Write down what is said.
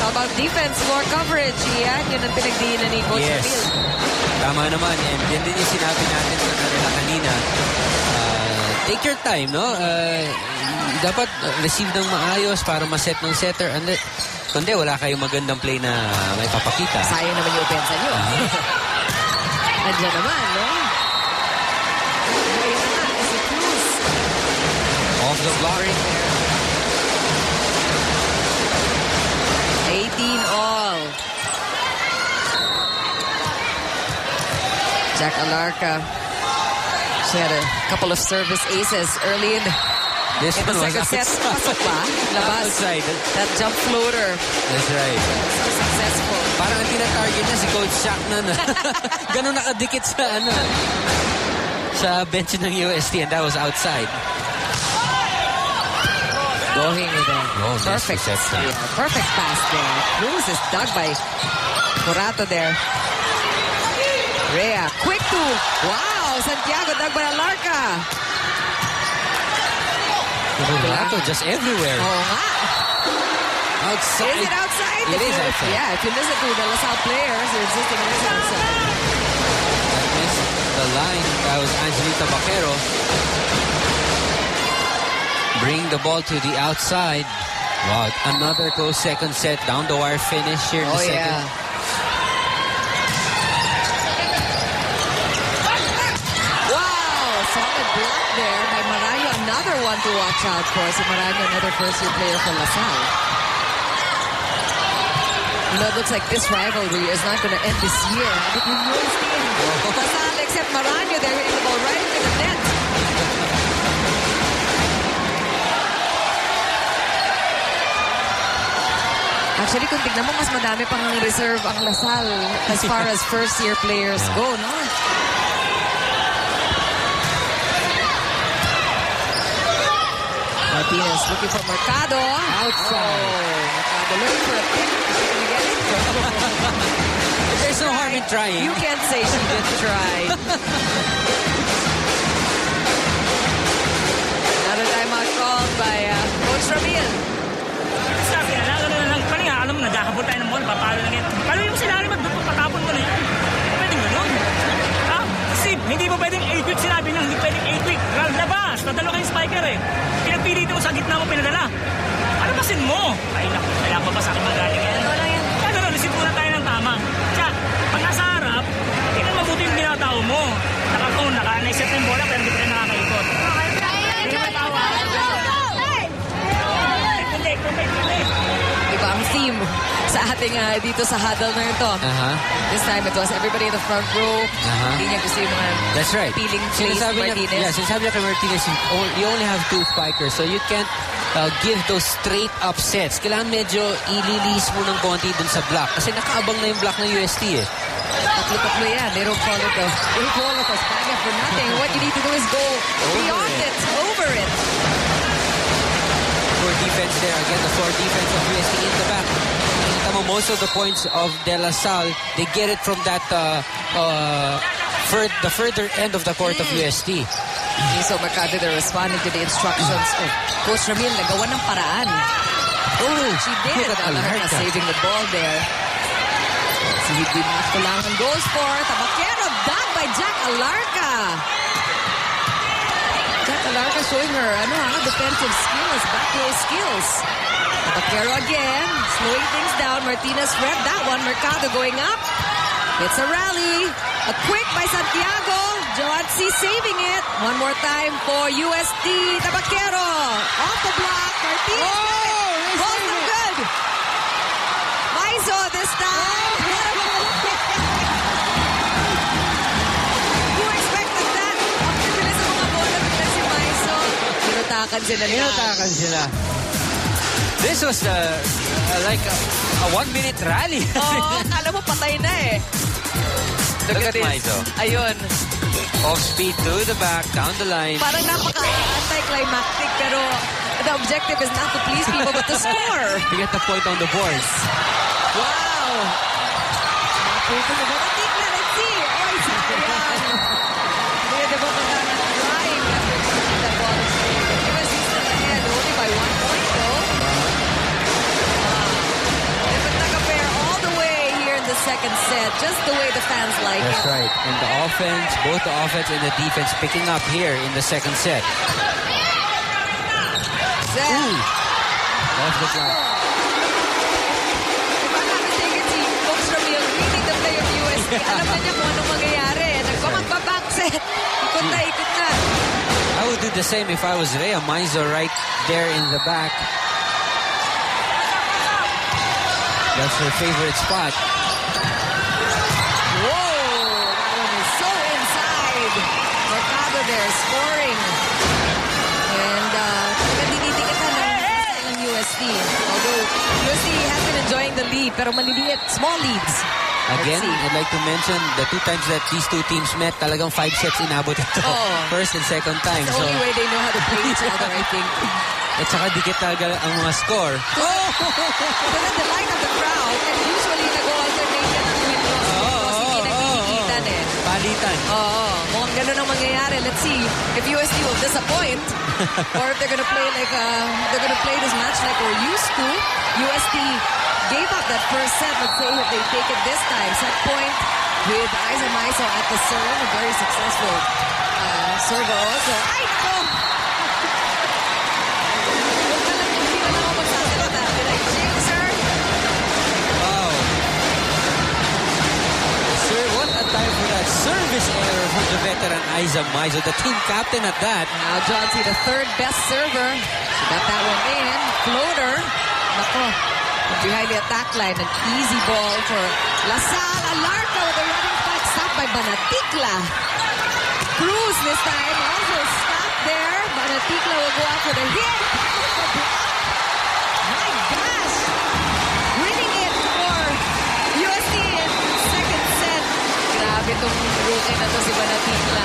How about defense? More coverage. Yan, yun ang pinagdiinan ni Coach Yes. Emil. Tama naman. And yan din yung sinabi natin sa kanila kanina. Take your time, no? Dapat receive ng maayos para ma-set ng setter. Kundi wala kayong magandang play na may papakita. Sayang naman yung opensa nyo. Nandiyan naman, no? Ayun na nga, si Cruz. Off the block. 18 all. Jack Alarca. She had a couple of service aces early in the second set. Pasok ba? Labas. Outside. That jump floater. That's right. So successful. Parang ang tina-target niya si Coach Shaq na. Ganun nakadikit sa bench ng UST, and that was outside. Going with a perfect reception. yeah, perfect pass there. Cruz is dug by Morato there. Rea, quick to wow, Santiago dug by Alarca. Morato just everywhere. Oo nga. Outside. Is it outside? It is outside. Yeah, if you listen to the LaSalle players, they're insisting it is outside. That missed the line. That was Angelita Baquero. Bring the ball to the outside. Wow, another close second set. Down the wire finish here in the second. Yeah. Wow, solid block there by Maraño. Another one to watch out for. Si Maraño, another first-year player for LaSalle. You know, it looks like this rivalry is not going to end this year. Between UST and LaSalle, except Maraño, they're hitting the ball right into the net. Actually, kung tignan mo, mas madami pang reserve ang LaSalle as far as first-year players go, no? Martinez looking for Mercado. Outside. Oh, Mercado looking for a pick. There's no harm in trying. You can't say she didn't try. Another timeout called by Coach Ramil. Sabi na lang, paling alam mo, nagkakabot tayo ng ball, papalo lang yan. Paano yung sinabi magpapatapon mo na yan? Pwedeng gano'n. Kasi hindi mo pwedeng 8-week sinabi na hindi pwedeng 8-week. Labas, nadalo kayong spiker eh. Pinagpilito mo sa gitna mo, pinadala. Ano basin mo? Ay, naku, kailangan pa ba sa akin magaling yan? Ano lang yan? Kaya gano'n, receive muna tayo ng tama. Tsaka, pag nasa harap, tingnan mabuti yung ginatao mo. Naka-naiset na yung bola, pero hindi pa rin nakakaikot. Hindi naman tawa. Iba ang theme sa ating dito sa huddle na ito. This time it was everybody in the front row. Hindi niya gusto yung mga That's right. peeling plays ni Martinez. Sinasabi niya kay Martinez, you only have 2 spikers, so you can't give those straight up sets. Kailangan medyo ililis mo ng konti dun sa block. Kasi nakaabang na yung block ng UST eh. Tatlo-tatlo yan. They don't follow the spike for nothing. What you need to do is go beyond it, over it. For defense there. Again, the 4 defense of UST in the back. Nakita mo, most of the points of De La Salle, they get it from that the further end of the court of UST. So Mercado, they're responding to the instructions of Coach Ramil. Nagawa ng paraan. Oh, she did. Alarca saving the ball there. Si Hidin Kulangan goes for Tabaquero, done by Jack Alarca. Jack Alarca showing her defensive skills, back row skills. Tabaquero again, slowing things down. Martinez read that one. Mercado going up. It's a rally. A quick by Santiago. Joansi saving it. One more time for UST. Tabaquero off the block. Martinez. Balls no good. Maiso this time. Who expected that? Ang bilis ng mga bola nila si Maiso. Tinutakan sila. This was like a 1-minute rally. Oo, akala mo patay na eh. Look at this. Maiso. Ayun. Off speed to the back, down the line. Parang napaka-anticlimactic pero the objective is not to please people but to score. To get the point on the board. Wow! Naputo na ba? Let's see. Oy, sayang. Hindi na ba trying after the ball is taken. USC still ahead only by 1 point though. Different second set, just the way the fans like That's it. right. And the offense, both the offense and the defense picking up here in the second set. Set. Ooh. Off the clock. If I'm not mistaken, si Coach Ramil reading the play of USD. Alam na niya kung anong mangyayari. Nagpamagbaback set. Ikot na, ikot na. I would do the same if I was Rhea Maizo right there in the back. That's her favorite spot. Whoa! That one is so inside. Mercado there scoring. And talagang dinidikitan ng USD. Although USD has been enjoying the lead, pero maliliit, small leads. Again, Let's see. I'd like to mention the two times that these two teams met, talagang 5 sets inabot ito. Oh. First and second time. The So, only way they know how to play each other, I think. at saka dikit talaga ang mga score. To the delight of the crowd, and usually nag-alternate yan ang win loss because hindi nagtitikitan eh. Palitan. Oo, mukhang ganun ang mangyayari. Let's see if USD will disappoint or if they're gonna play this match like we're used to. USD gave up that first set. Let's see if they take it this time. Set point with Aiza Maiso at the serve. A very successful server also. Ay, ko! Hindi na lang ako magsasalita. Did I jinx her? Wow. Sir, what a time for that service error from the veteran Aiza Maizo, the team captain at that. Now John C, the third best server. She got that one in. Floater. Nako. Behind the attack line. An easy ball for Lasal. Alarca with a running back. Stopped by Banatikla. Cruz this time. Also stopped there. Banatikla will go out for the hit. My gosh. Winning it for USD in second set. Grabe itong rookie na to si Banatikla.